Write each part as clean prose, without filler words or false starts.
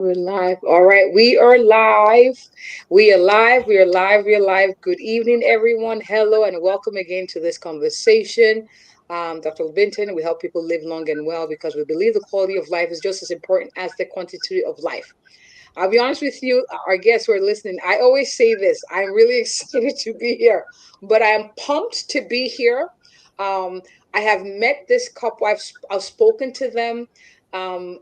We're live. All right. We are live. We are live. We are live. We are live. Good evening, everyone. Hello, and welcome again to this conversation. Dr. Olabintan, we help people live long and well because we believe the quality of life is just as important as the quantity of life. I'll be honest with you, our guests who are listening, I always say this. I'm really excited to be here, but I am pumped to be here. Um, I have met this couple. I've spoken to them. I'm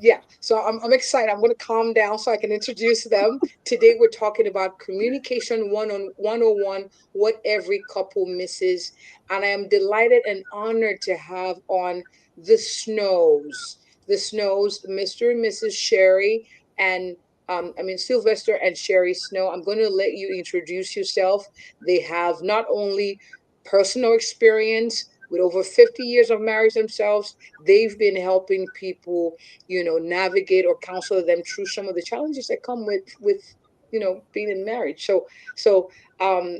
yeah, so I'm excited. I'm going to calm down so I can introduce them. Today we're talking about communication 101, what every couple misses, and I am delighted and honored to have on the Snows, Mr. and Mrs. Sherry and Sylvester and Sherry Snow. I'm going to let you introduce yourself. They have not only personal experience with over 50 years of marriage themselves, they've been helping people, navigate or counsel them through some of the challenges that come with being in marriage. So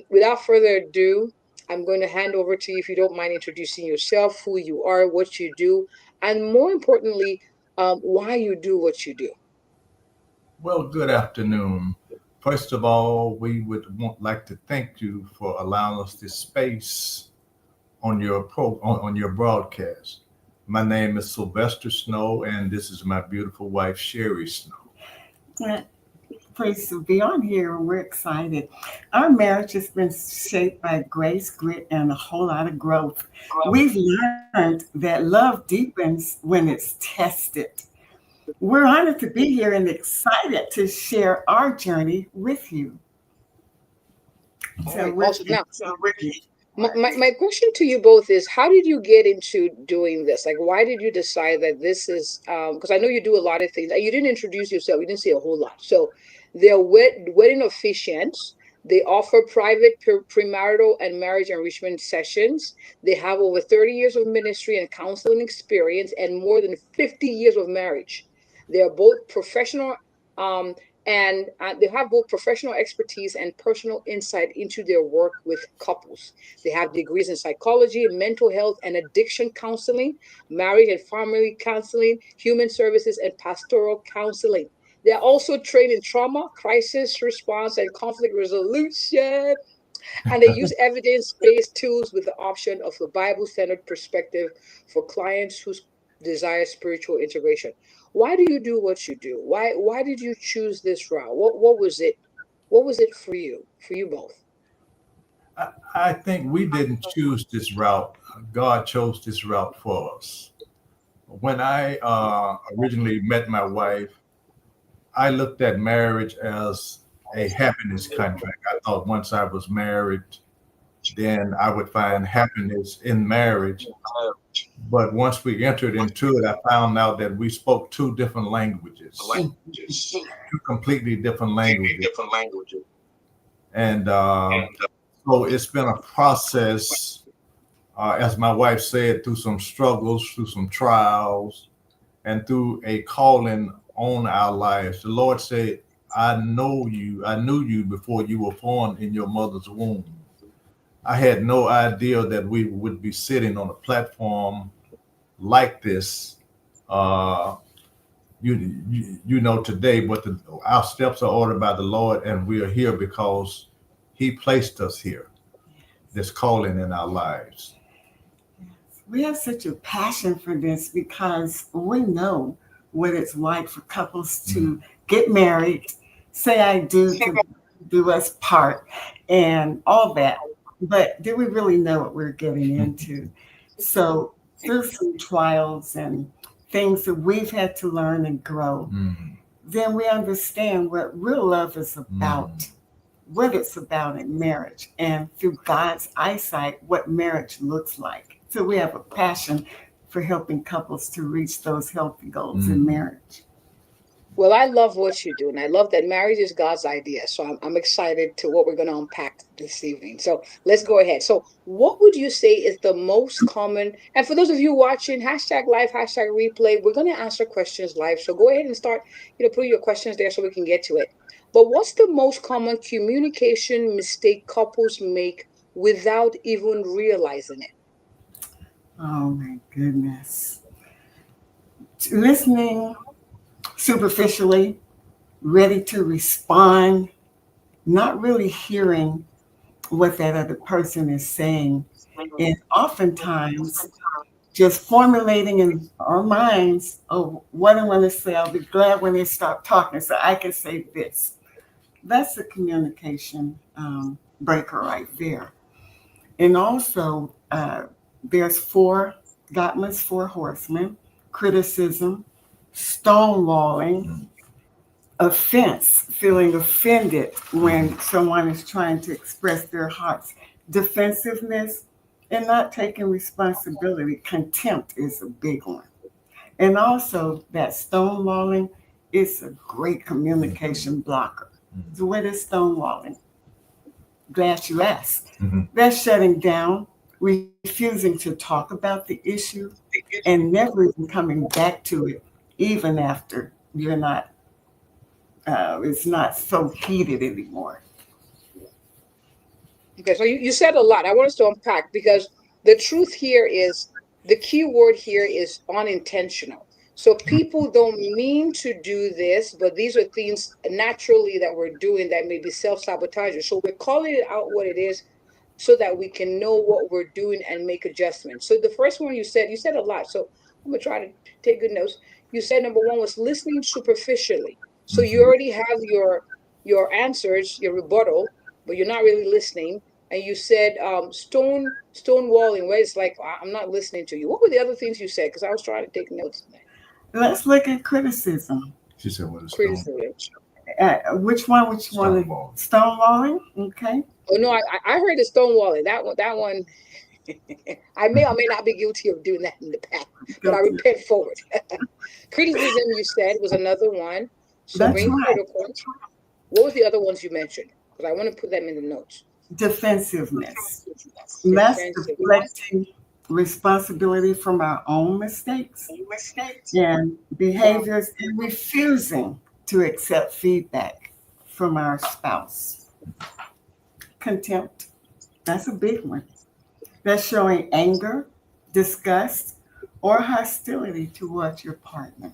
without further ado, I'm going to hand over to you if you don't mind introducing yourself, who you are, what you do, and more importantly, why you do what you do. Well, good afternoon. First of all, we like to thank you for allowing us this space on your broadcast. My name is Sylvester Snow, and this is my beautiful wife Sherry Snow. Uh, Pleased to be on here. We're excited. Our marriage has been shaped by grace, grit, and a whole lot of growth. We've learned that love deepens when it's tested. We're honored to be here and excited to share our journey with you. All So right, we're awesome. Now, my question to you both is, how did you get into doing this? Like, why did you decide that this is, because I know you do a lot of things. You didn't introduce yourself. You didn't say a whole lot. So they're wedding officiants. They offer private premarital and marriage enrichment sessions. They have over 30 years of ministry and counseling experience and more than 50 years of marriage. They are both professional, um, and they have both professional expertise and personal insight into their work with couples. They have degrees in psychology, mental health and addiction counseling, marriage and family counseling, human services, and pastoral counseling. They are also trained in trauma, crisis response, and conflict resolution. And they use evidence based tools with the option of a Bible centered perspective for clients who desire spiritual integration. Why do you do what you do? Why did you choose this route? What was it? What was it for you both? I think we didn't choose this route. God chose this route for us. When I originally met my wife, I looked at marriage as a happiness contract. I thought once I was married, then I would find happiness in marriage. But once we entered into it, I found out that we spoke two different languages, two completely different languages. And so it's been a process, as my wife said, through some struggles, through some trials, and through a calling on our lives. The Lord said, I knew you before you were formed in your mother's womb. I had no idea that we would be sitting on a platform like this, uh, today, but our steps are ordered by the Lord, and we are here because He placed us here, this calling in our lives. we have such a passion for this because we know what it's like for couples Mm. to get married, say I do to do us part, and all that. But do we really know what we're getting into? So, through some trials and things that we've had to learn and grow, Mm. then we understand what real love is Mm. about, what it's about in marriage, and through God's eyesight, what marriage looks like. So we have a passion for helping couples to reach those healthy goals in Mm. marriage. Well, I love what you do, and I love that marriage is God's idea. So I'm excited to what we're going to unpack this evening. So let's go ahead. So, what would you say is the most common? And for those of you watching, hashtag live, hashtag replay, we're going to answer questions live. So go ahead and start, put your questions there so we can get to it. But what's the most common communication mistake couples make without even realizing it? Oh my goodness. Listening superficially, ready to respond, not really hearing what that other person is saying, and oftentimes just formulating in our minds, oh, what I want to say. I'll be glad when they stop talking so I can say this. That's a communication breaker right there. And also, there's Gottman's four horsemen: criticism, stonewalling, offense, feeling offended when someone is trying to express their hearts, defensiveness, and not taking responsibility. Contempt is a big one. And also, that stonewalling is a great communication blocker. So, what is stonewalling? Glad you asked. That's shutting down, refusing to talk about the issue, and never even coming back to it, even after it's not so heated anymore. Okay, so you said a lot. I want us to unpack because the truth here is the key word here is unintentional. So people don't mean to do this, but these are things naturally that we're doing that may be self-sabotaging. So we're calling it out what it is so that we can know what we're doing and make adjustments. So the first one you said a lot. So I'm gonna try to take good notes. You said number one was listening superficially. So you already have your answers, your rebuttal, but you're not really listening. And you said stonewalling, where it's like I'm not listening to you. What were the other things you said? Because I was trying to take notes. Let's look at criticism. She said, "What is stone? Criticism. Which one? Which one? Stonewall. Stonewalling. Okay. Oh no, I heard the stonewalling. That one. I may or may not be guilty of doing that in the past, but I Guilty. repent forward. Criticism, you said, was another one. So That's being right. critical. What was the other ones you mentioned? Because I want to put them in the notes. Defensiveness. And that's Defensive. deflecting responsibility from our own mistakes and behaviors and refusing to accept feedback from our spouse. Contempt. That's a big one. That's showing anger, disgust, or hostility towards your partner.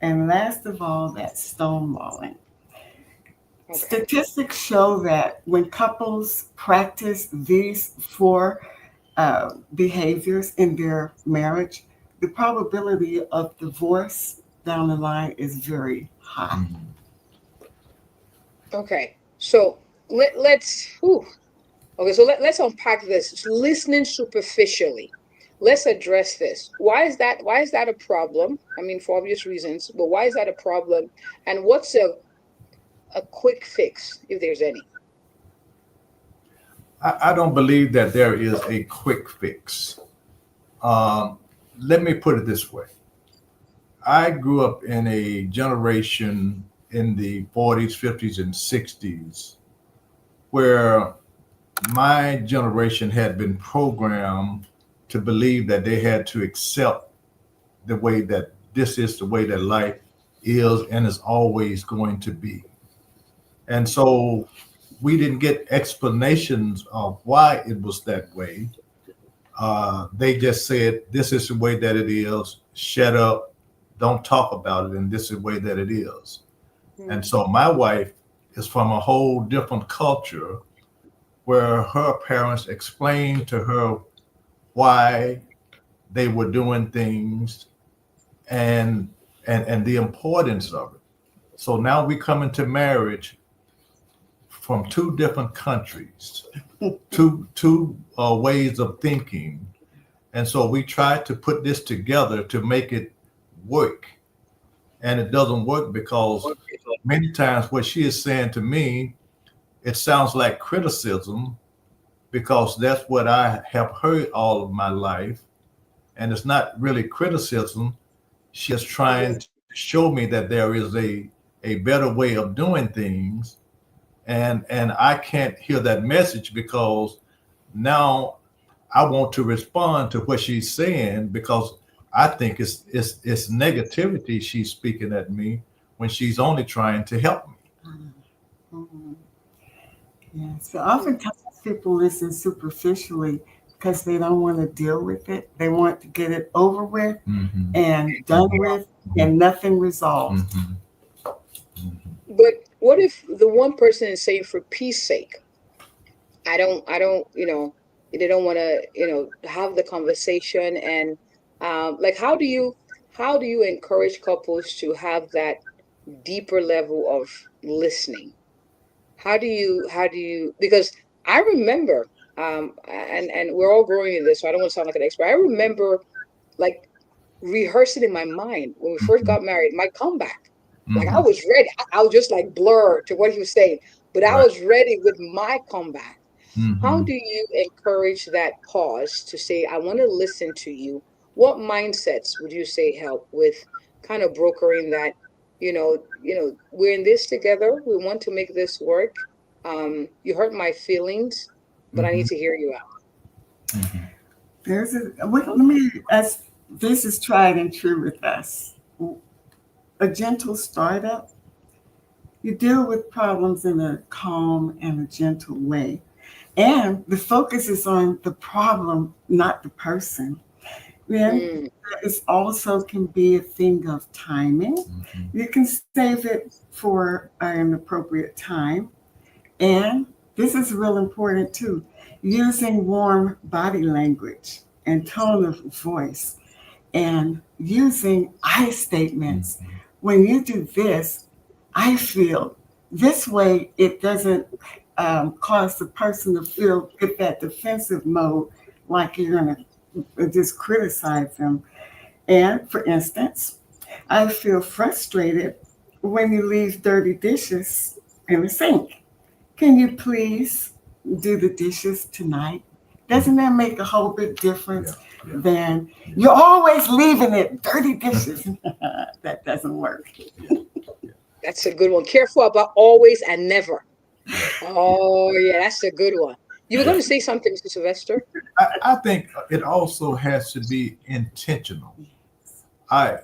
And last of all, that's stonewalling. Okay. Statistics show that when couples practice these four behaviors in their marriage, the probability of divorce down the line is very high. Okay. So let's. Whew. Okay. So let's unpack this. Listening superficially. Let's address this. Why is that? Why is that a problem? I mean, for obvious reasons. But why is that a problem? And what's a quick fix, if there's any? I don't believe that there is a quick fix. Um, Let me put it this way. I grew up in a generation in the 40s, 50s, and 60s where my generation had been programmed to believe that they had to accept the way that this is the way that life is and is always going to be. And so we didn't get explanations of why it was that way. They just said, this is the way that it is. Shut up. Don't talk about it. And this is the way that it is. Hmm. And so my wife is from a whole different culture where her parents explained to her why they were doing things and and the importance of it. So now we come into marriage from two different countries, two ways of thinking, and so we try to put this together to make it work, and it doesn't work because many times what she is saying to me, it sounds like criticism because that's what I have heard all of my life, and it's not really criticism. She is trying to show me that there is a better way of doing things, and I can't hear that message because now I want to respond to what she's saying because I think it's negativity she's speaking at me when she's only trying to help me. Mhm. Yeah. So oftentimes people listen superficially because they don't want to deal with it. They want to get it over with Mm-hmm. and done with Mm-hmm. and nothing resolved. Mm-hmm. Mm-hmm. But what if the one person is saying, for peace sake, I don't, they don't want to, have the conversation, and like, how do you encourage couples to have that deeper level of listening? How do you, because I remember, and we're all growing in this, so I don't want to sound like an expert. I remember, like, rehearsing in my mind when we first Mm-hmm. got married, my comeback. Like, I Mm-hmm. was ready. I was just like blur to what he was saying, but I Right. was ready with my comeback. How Mm-hmm. do you encourage that pause to say, I want to listen to you? What mindsets would you say help with kind of brokering that, we're in this together. We want to make this work. You hurt my feelings, but I Mm-hmm. need to hear you out. Mm-hmm. Let me, as this is tried and true with us, a gentle startup, you deal with problems in a calm and a gentle way. And the focus is on the problem, not the person. Then Mm, it also can be a thing of timing. Mm-hmm. You can save it for an appropriate time. And this is real important too, using warm body language and tone of voice and using I statements. Mm-hmm. When you do this, I feel this way, it doesn't cause the person to feel get that defensive mode like you're going to just criticize them. And for instance, I feel frustrated when you leave dirty dishes in the sink. Can you please do the dishes tonight? Doesn't that make a whole big Yeah. difference Yeah. than you're always leaving it dirty dishes? That doesn't work. Yeah. Yeah. that's a good one. Careful about always and never. Yeah. Yeah. Oh, yeah, that's a good one. You were Yeah. going to say something, Mr. Sylvester? I think it also has to be intentional.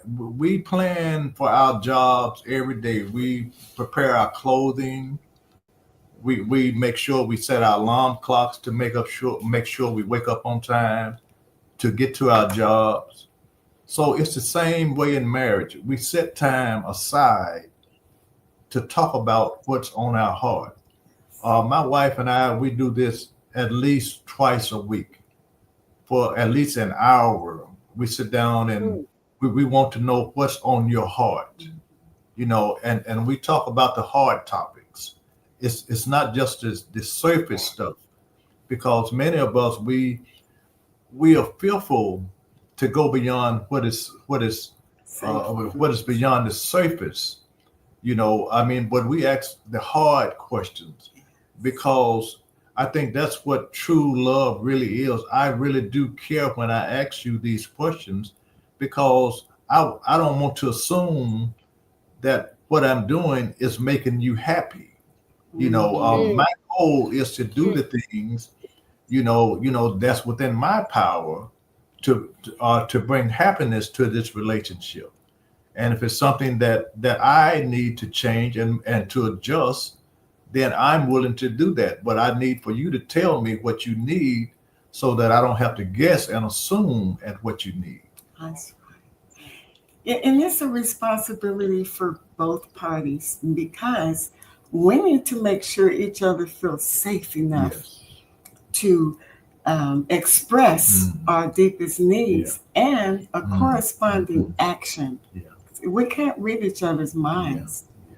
We plan for our jobs every day. We prepare our clothing. We make sure we set our alarm clocks to make sure we wake up on time to get to our jobs. So it's the same way in marriage. We set time aside to talk about what's on our heart. My wife and I, we do this at least twice a week for at least an hour. We sit down and Mm, we want to know what's on your heart, and we talk about the hard topics. It's not just the surface stuff, because many of us, we are fearful to go beyond Safe. what is beyond the surface. I mean, but we ask the hard questions, because I think that's what true love really is. I really do care when I ask you these questions, because I don't want to assume that what I'm doing is making you happy. Mhm. My mm, goal is to do mm. the things, that's within my power to bring happiness to this relationship. And if it's something that I need to change and to adjust, then I'm willing to do that. But I need for you to tell me what you need, so that I don't have to guess and assume at what you need. That's right. And it's a responsibility for both parties because we need to make sure each other feels safe enough Yes. to express Mm. our deepest Yeah. needs and a Mm. corresponding action. Yeah. We can't read each other's Yeah. minds. Yeah.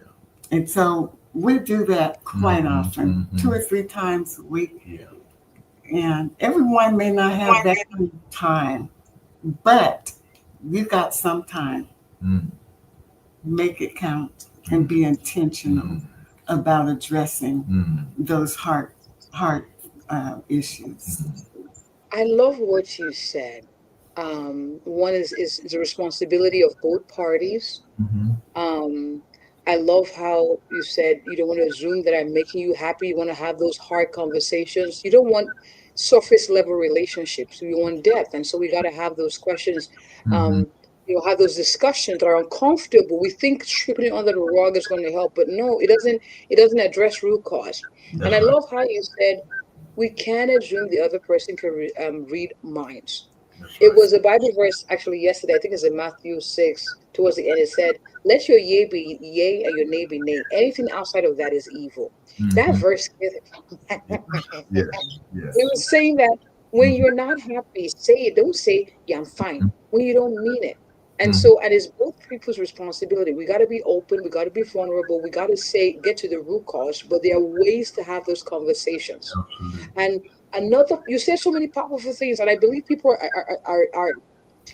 And so we do that quite Hmm. often, two Hmm. or three times a week. Yeah. And everyone may not have that kind of time, but you got some time. Mm. Make it count and Mm. be intentional Mm. about addressing Mm. those heart issues. Mm. I love what you said. One is a responsibility of both parties. Mhm. Um, I love how you said you don't want to assume that I'm making you happy. You want to have those hard conversations. You don't want surface level relationships. You want depth, and so we got to have those questions. Mhm. Um, have those discussions that are uncomfortable. We think sweeping it under the rug is going to help, but no, it doesn't. It doesn't address root cause. And That's I right. love how you said, we can't assume the other person can read minds. That's It right. was a Bible verse actually yesterday. I think it's in Matthew 6. Towards the end, it said, "Let your yea be yea and your nay be nay. Anything outside of that is evil." That Mm-hmm. verse, Yes. it Yes. was saying that when Mm-hmm. you're not happy, say it. Don't say, "Yeah, I'm fine," when you don't mean it. And Mm-hmm. so, and it's both people's responsibility. We got to be open. We got to be vulnerable. We got to say, get to the root cause. But there are ways to have those conversations. Absolutely. And another, you said so many powerful things, and I believe people are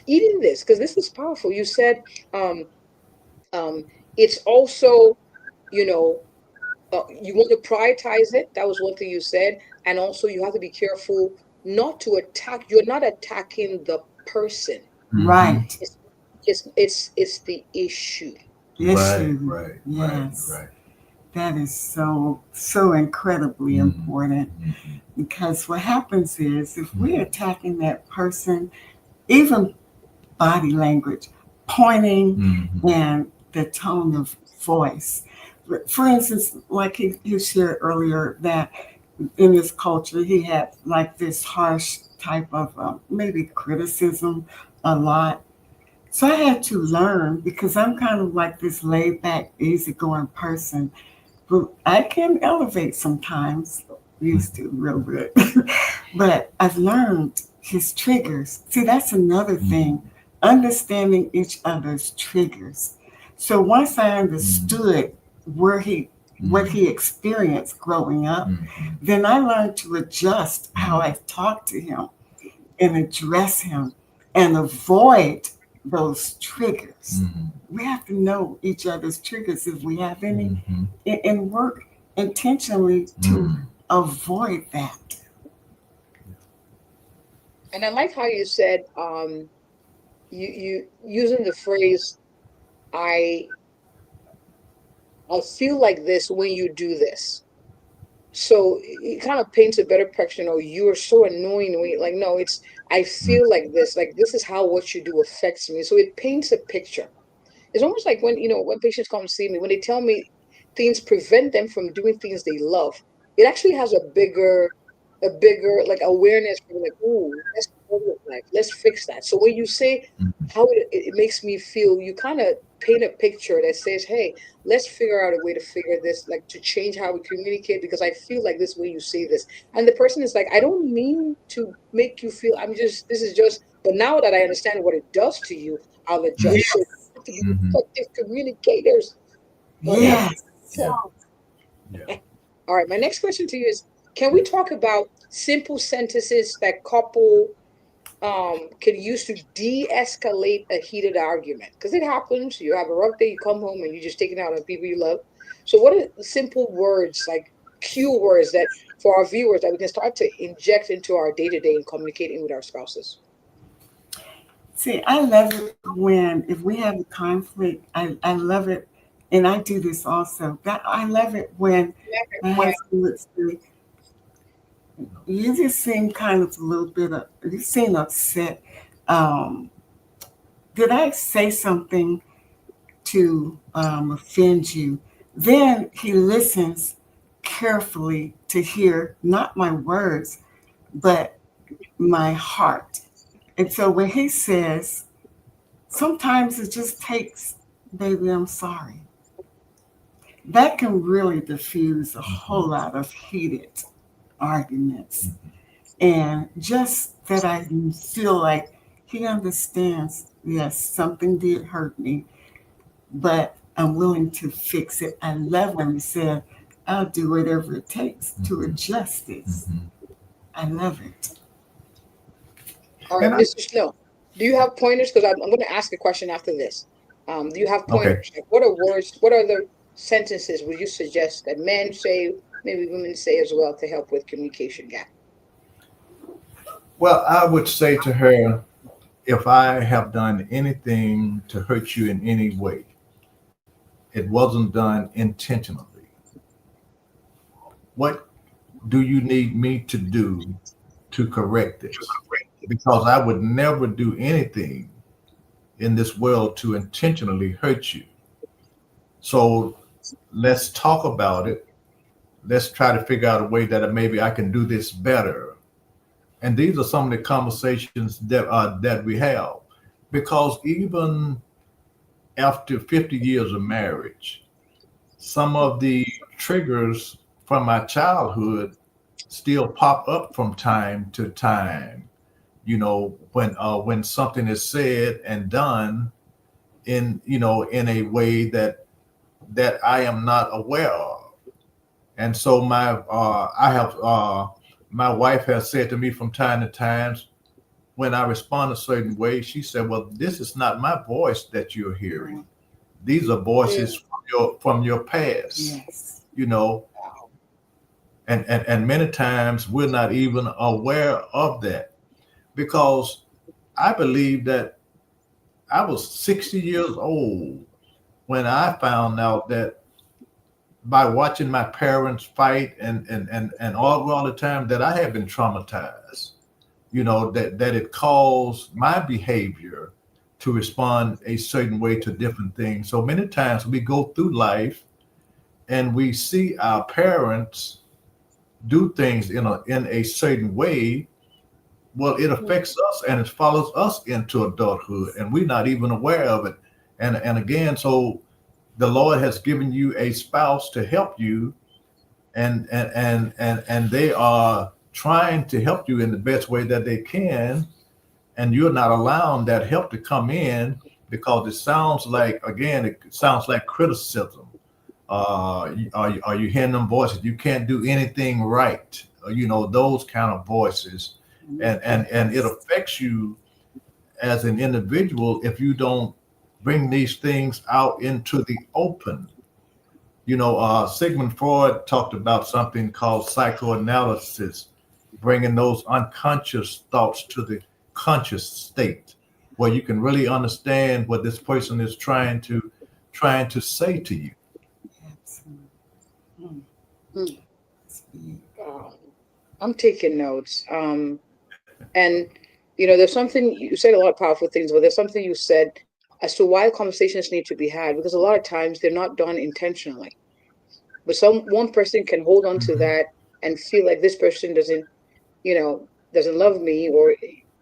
eating this because this is powerful. You said, um, it's also, you know, you want to prioritize it. That was one thing you said. And also, you have to be careful not to attack. You're not attacking the person. Mm-hmm. Right. It's the issue. Right. Issue. Right. Right. Yes. Right. That is so incredibly important, Mm-hmm. because what happens is if we're Mm-hmm. attacking that person, even body language, pointing, Mm-hmm. and the tone of voice. For instance, like he shared earlier that in his culture he had like this harsh type of maybe criticism a lot. So I had to learn, because I'm kind of like this laid back, easygoing person. But I can elevate sometimes. Used to real good. But I've learned his triggers. See, that's another thing. Mm-hmm. Understanding each other's triggers. So once I understood where he what Mm-hmm. he experienced growing up, Mm-hmm. then I learned to adjust how Mm-hmm. I talk to him and address him and avoid those triggers. Mm-hmm. We have to know each other's triggers if we have any, Mm-hmm. and work intentionally to Mm-hmm. avoid that. And I like how you said, you using the phrase, I I feel like this when you do this. So it kind of paints a better picture. No, you are so annoying. Like, no, it's, I feel like this is how what you do affects me. So it paints a picture. It's almost like when, when patients come see me, when they tell me things prevent them from doing things they love, it actually has a bigger like awareness for like, ooh, that's part of life. Let's fix that. So when you say how it makes me feel, you kind of paint a picture that says, hey, let's figure out a way to figure this, like to change how we communicate, because I feel like this way you say this. And the person is like, I don't mean to make you feel, this is just, but now that I understand what it does to you, I'll adjust. So Yes, we have to be Mm-hmm. effective communicators. Oh, that Yeah. yes, Yeah. Yeah. all right. My next question to you is, can we talk about simple sentences that couple can use to de-escalate a heated argument? Because it happens. You have a rough day, you come home and you just take it out on people you love. So what are the simple words, like cue words that for our viewers that we can start to inject into our day-to-day in communicating with our spouses? See, I love it when, if we have a conflict, I love it, and I do this also. That I love it when my husband would say, "You just seem kind of a little bit of, you seem upset. Um, did I say something to offend you?" Then he listens carefully to hear not my words, but my heart. And so when he says, sometimes it just takes, "Baby, I'm sorry," that can really diffuse a whole Mm-hmm. lot of heated arguments. And just that I feel like he understands, yes, something did hurt me, but I'm willing to fix it. I love when he said, "I'll do whatever it takes to Mm-hmm. adjust this." Mm-hmm. I love it. All right, And I, Mr. Snow, do you have pointers? Because I'm going to ask a question after this. Do you have okay. pointers? Like, what are words? What are the sentences would you suggest that men say, maybe women say as well, to help with communication gap? Well, I would say to her, if I have done anything to hurt you in any way, it wasn't done intentionally. What do you need me to do to correct this? Because I would never do anything in this world to intentionally hurt you. So let's talk about it. let's try to figure out a way that maybe I can do this better. And these are some of the conversations that we have, because even after 50 years of marriage, some of the triggers from my childhood still pop up from time to time. When something is said and done in a way that I am not aware of. And so my wife has said to me from time to time, when I respond a certain way, she said, "Well, this is not my voice that you're hearing. These are voices Mm. from your past." Yes. You know, and many times we're not even aware of that, because I believe that I was 60 years old when I found out that, by watching my parents fight and all the time, that I had been traumatized. That it caused my behavior to respond a certain way to different things. So many times we go through life and we see our parents do things in a certain way. Well, it affects us and it follows us into adulthood, and we're not even aware of it. And again, so the Lord has given you a spouse to help you, and they are trying to help you in the best way that they can, and you're not allowing that help to come in, because it sounds like criticism. Are you hearing them voices? You can't do anything right. Those kind of voices, and it affects you as an individual if you don't bring these things out into the open. Sigmund Freud talked about something called psychoanalysis, bringing those unconscious thoughts to the conscious state, where you can really understand what this person is trying to say to you. Absolutely. Mm. Mm. Speak. Um, I'm taking notes. And there's something you said, a lot of powerful things, but there's something you said as to why conversations need to be had, because a lot of times they're not done intentionally. But one person can hold on to Mhm. that and feel like this person doesn't love me, or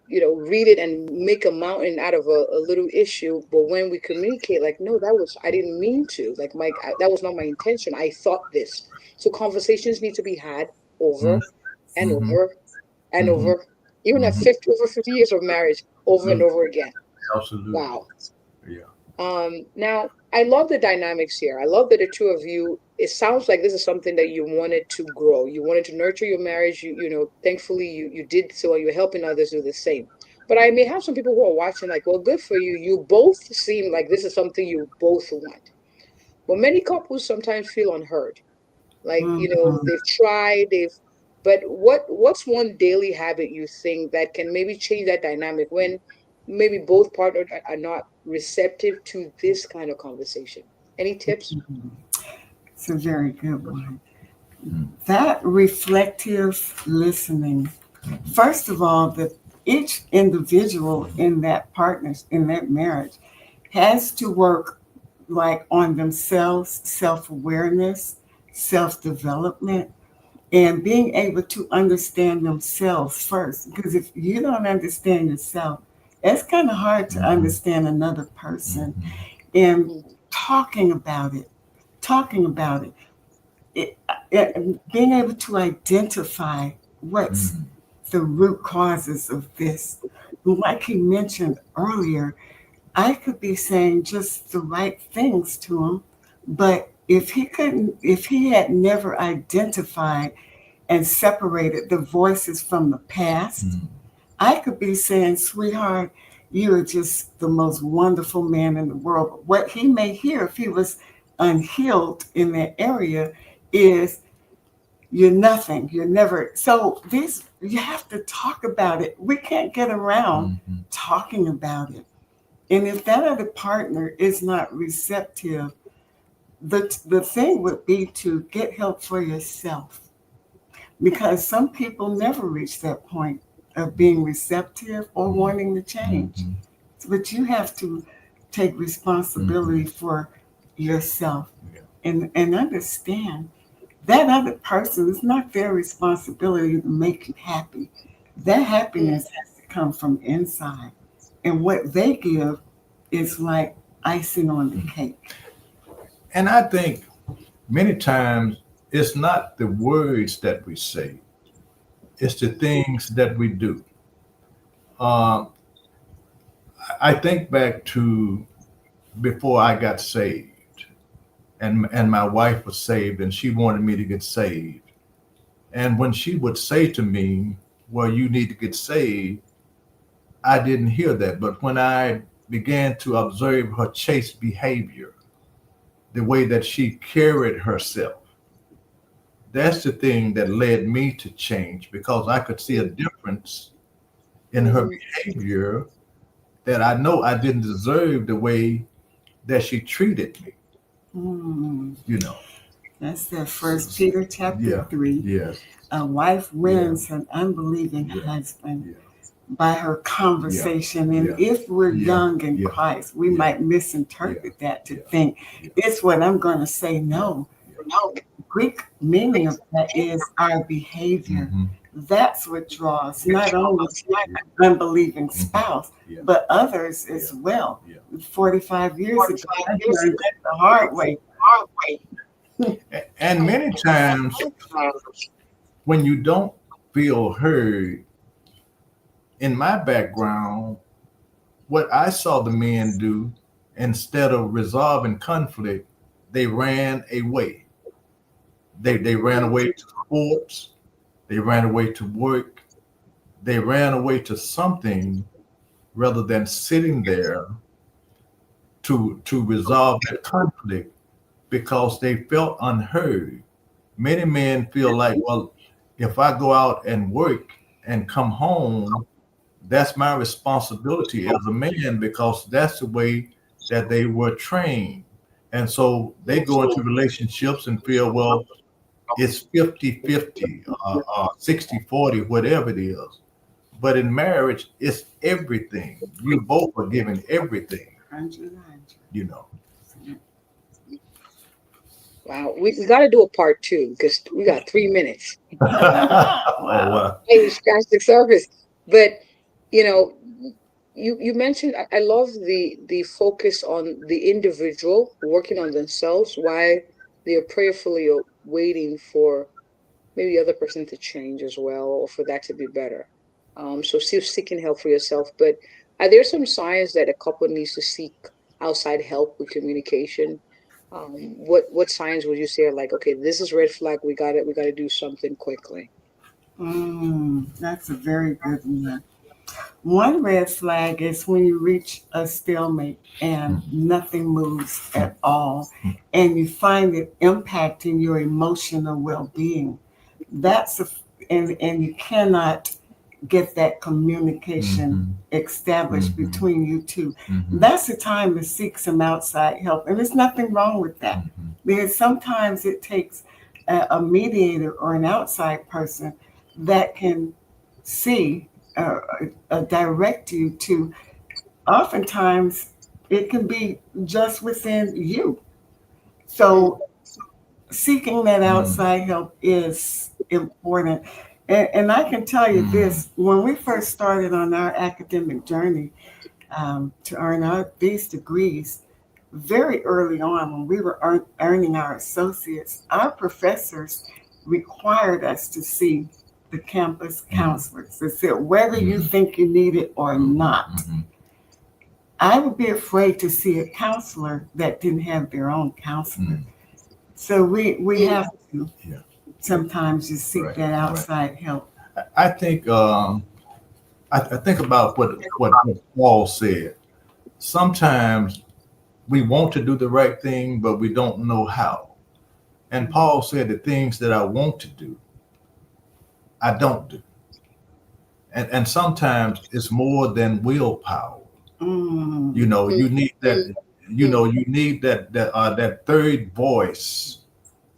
read it and make a mountain out of a little issue. But when we communicate, like, no, I didn't mean to, like, Mike, that was not my intention, I thought this. So conversations need to be had over Mhm. and Mhm. over and Mhm. over, even at Mhm. 50, over 50 years of marriage, over and Absolutely. over again. Absolutely. Wow. Yeah. Now I love the dynamics here. I love that the two of you, it sounds like this is something that you wanted to grow. You wanted to nurture your marriage. Thankfully you did so, and you're helping others do the same. But I may have some people who are watching like, well, good for you. You both seem like this is something you both want. But many couples sometimes feel unheard. Like, Mhm. they've tried, but what's one daily habit you think that can maybe change that dynamic when maybe both partners are not receptive to this kind of conversation? Any tips? It's a very good one. Mm. That reflective listening. First of all, that each individual in that partners in that marriage has to work like on themselves, self-awareness, self-development, and being able to understand themselves first. Because if you don't understand yourself, it's kind of hard to Mhm. understand another person. Mhm. And Mm. talking about it, talking about it, being able to identify what's Mhm. the root causes of this. Like he mentioned earlier, I could be saying just the right things to him, but if he had never identified and separated the voices from the past, Mhm. I could be saying, sweetheart, you are just the most wonderful man in the world. But what he may hear if he was unhealed in that area is, you're nothing. You're never. So these, you have to talk about it. We can't get around Mhm. talking about it. And if that other partner is not receptive, the thing would be to get help for yourself, because some people never reach that point of being receptive or wanting to change. Mhm. But you have to take responsibility Mhm. for yourself Yeah. and understand. that other person, is not their responsibility to make you happy. That happiness has to come from inside. And what they give is like icing on the cake. And I think many times it's not the words that we say, it's the things that we do. Uh, I think back to before I got saved, and my wife was saved, and she wanted me to get saved. And when she would say to me, "Well, you need to get saved," I didn't hear that. But when I began to observe her chaste behavior, the way that she carried herself, that's the thing that led me to change because I could see a difference in her Mm-hmm. behavior that I know I didn't deserve the way that she treated me, Mm. you know. That's that First Peter chapter Yeah, 3. yes, A wife yeah, wins an unbelieving yeah, husband yeah, by her yeah, conversation. And yeah, if we're yeah, young in yeah, Christ, we yeah, might yeah, misinterpret that to yeah, think yeah, it's what I'm going to say. yeah, No, yeah. Greek meaning of that is our behavior. Mm-hmm, That's what draws not only an unbelieving mm-hmm, spouse, yeah, but others yeah, as well. yeah. 45 years ago, I learned that the hard way. And many times when you don't feel heard, in my background, what I saw the men do, instead of resolving conflict, they ran away. They ran away to sports, they ran away to work, they ran away to something rather than sitting there to resolve that conflict because they felt unheard. Many men feel like, well, if I go out and work and come home, that's my responsibility as a man because that's the way that they were trained. And so they go into relationships and feel, well, it's 50-50, 60-40, whatever it is. But in marriage, it's everything. You both are giving everything, 100. you know. Wow, we got to do a part two because we got 3 minutes. Oh, Wow. wow. Hey, we scratched the surface, but you know, you mentioned I love the focus on the individual working on themselves while they are prayerfully waiting for maybe the other person to change as well or for that to be better. So still seeking help for yourself, but are there some signs that a couple needs to seek outside help with communication? What signs would you say are like, okay, this is red flag, we got it, we got to do something quickly? That's a very good one. One red flag is when you reach a stalemate and nothing moves at all, and you find it impacting your emotional well-being. That's a, and you cannot get that communication Mm-hmm, established mm-hmm, between you two. mm-hmm, That's the time to seek some outside help, and there's nothing wrong with that mm-hmm, because sometimes it takes a mediator or an outside person that can see uh, direct you to. Oftentimes, it can be just within you. Mm, So seeking that mm-hmm, outside help is important. And I can tell you mm-hmm, this: when we first started on our academic journey to earn these degrees, very early on, when we were earning our associates, our professors required us to see the campus counselors. They said, whether you mm-hmm, think you need it or not, mm-hmm, I would be afraid to see a counselor that didn't have their own counselor. mm-hmm. So we mm, have to Yeah, sometimes just seek right, that right. outside help. I think I think about what Paul said. Sometimes we want to do the right thing, but we don't know how. And Paul said the things that I want to do, I don't do. And sometimes it's more than willpower. You Mm, know, mm, you need that. mm, You know, you need that third voice.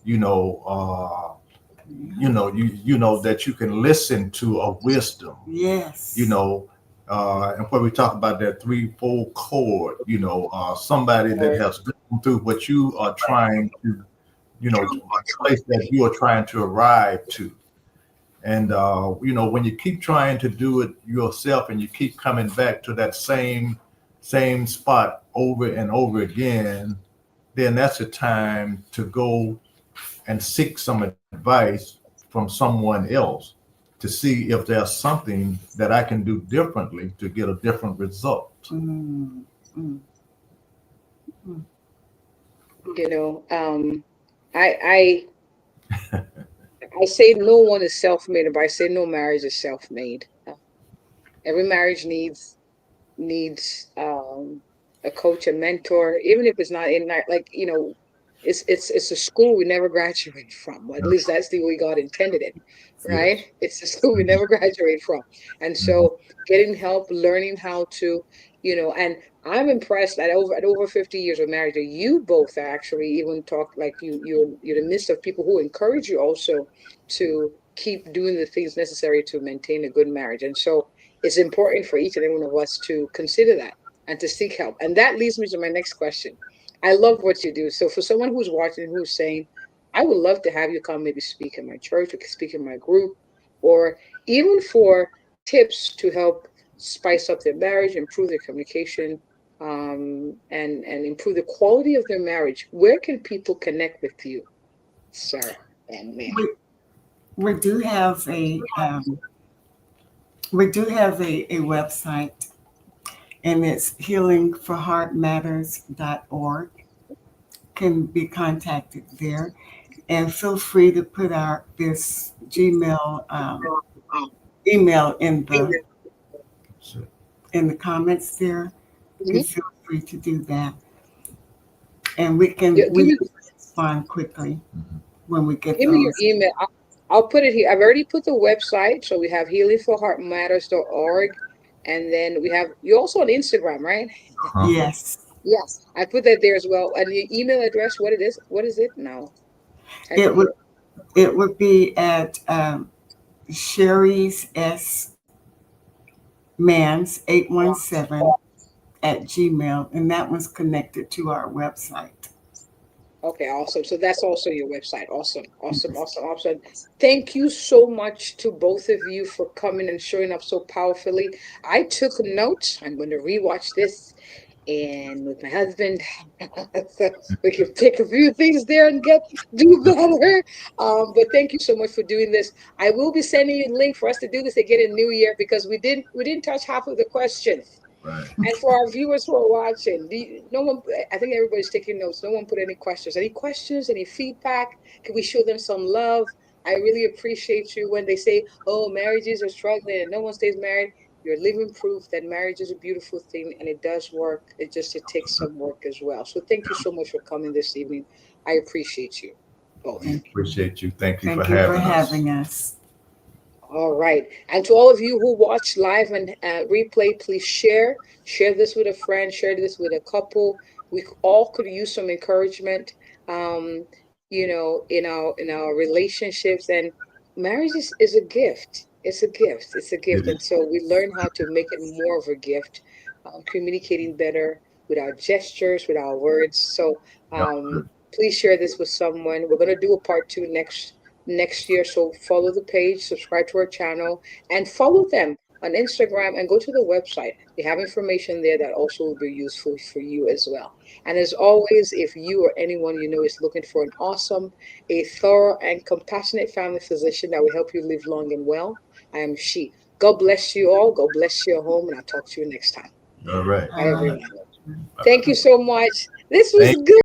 You know, you know that you can listen to a wisdom. You yes. know, and when we talk about that threefold chord, you know, somebody that right. has gone through what you are trying to to a place that you are trying to arrive to. And when you keep trying to do it yourself and you keep coming back to that same spot over and over again, then that's the time to go and seek some advice from someone else to see if there's something that I can do differently to get a different result. Mm, mm, mm. You know, I I say no one is self-made, but I say no marriage is self-made. Every marriage needs a coach, a mentor, even if it's not in that, like, it's a school we never graduate from. Well, at least that's the way God intended it, right? Yes. It's a school we never graduate from. And Mhm. so getting help, learning how to, and I'm impressed that over 50 years of marriage that you both actually even talk like you're the midst of people who encourage you also to keep doing the things necessary to maintain a good marriage. And so it's important for each and every one of us to consider that and to seek help. And that leads me to my next question. I love what you do. So for someone who's watching who's saying, I would love to have you come maybe speak in my church or speak in my group, or even for tips to help spice up their marriage, improve their communication, and improve the quality of their marriage, where can people connect with you, sir and ma'am? We, we do have a website, and it's healingforheartmatters.org. Can be contacted there, and feel free to put our this Gmail email So, in the comments there. You Mhm. feel free to do that, and we Yeah, can give we me respond quickly mhm. when we get Give me your those. email. I'll put it here. I've already put the website. So we have healingforheartmatters.org. And then you're also on Instagram, right? Uh-huh. Yes, Yes. I put that there as well. And your email address, what is it now? Type it it would here. it would be at Sherry's S Mans 817 at Gmail, and that one's connected to our website. Okay, awesome. So that's also your website. Awesome, awesome, awesome, awesome. Thank you so much to both of you for coming and showing up so powerfully. I took notes. I'm going to rewatch this and with my husband, so we can pick a few things there and do better. But thank you so much for doing this. I will be sending you a link for us to do this again in New Year because we didn't touch half of the questions. Right. And for our viewers who are watching, no one, I think everybody's taking notes. No one put any questions. Any questions? Any feedback? Can we show them some love? I really appreciate you when they say, "Oh, marriages are struggling and no one stays married." You're living proof that marriage is a beautiful thing and it does work. It takes some work as well. So thank you so much for coming this evening. I appreciate you both. We Thank you. appreciate you. Thank you for Thank you for having us. having us. All right. And to all of you who watch live and replay, please share this with a friend, share this with a couple. We all could use some encouragement, um, in our relationships. And marriage is a gift. It's a gift. It's a It gift. is. And so we learn how to make it more of a gift, communicating better with our gestures, with our words. So Yeah. please share this with someone. We're gonna do a part two next year. So follow the page, subscribe to our channel, and follow them on Instagram and go to the website. They have information there that also will be useful for you as well. And as always, if you or anyone you know is looking for an awesome, a thorough, and compassionate family physician that will help you live long and well, I am she. God bless you all. God bless your home, and I'll talk to you next time. All right. Bye, All right. everyone. Thank you so much. This was Thank good.